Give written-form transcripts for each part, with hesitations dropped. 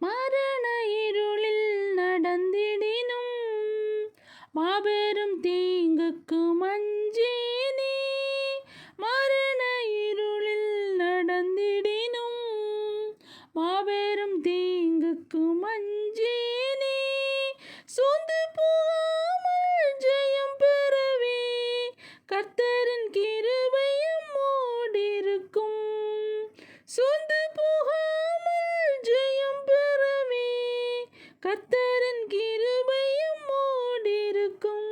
மரண இருளில் நடந்திடினும் மாபெரும் தீங்குக்கு அஞ்சி நீ மரண இருளில் நடந்திடினும் மாபெரும் தீங்குக்கு அஞ்சி நீ சோர்ந்து போகாமல் ஜெயம் பெறவே கர்த்தரின் கிருபையும் மூடிருக்கும். சோர்ந்து போகாமல் ஜெயம் பெறவே கர்த்தரின் கிருபையும் மூடிருக்கும்.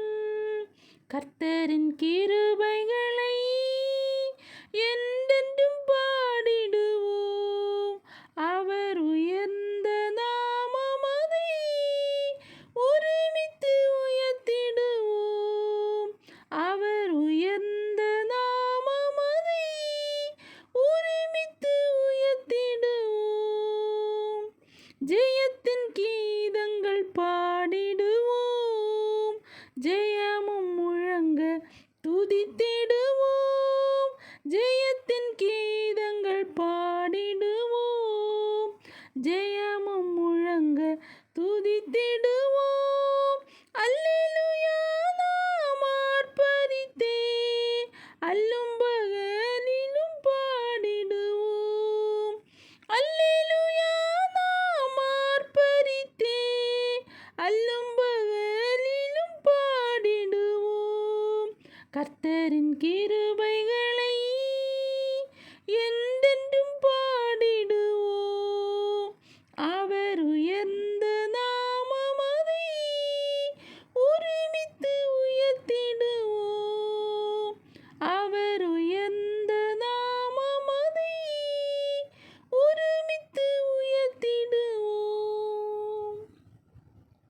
கர்த்தரின் கிருபைகளை என்றென்றும் பாடிடுவோம். அவர் உயர்ந்த நாமமதை ஒருமித்து உயர்த்திடுவோம். அவர் உயர்ந்த நாமமதை ஒருமித்து உயர்த்திடுவோம். ஜெயத்தின் கீதங்கள் பாடிடுவோம். ஜெயமும் முழங்க துதித்திடுவோம். ஜெயத்தின் கீதங்கள் பாடிடுவோம். ஜெய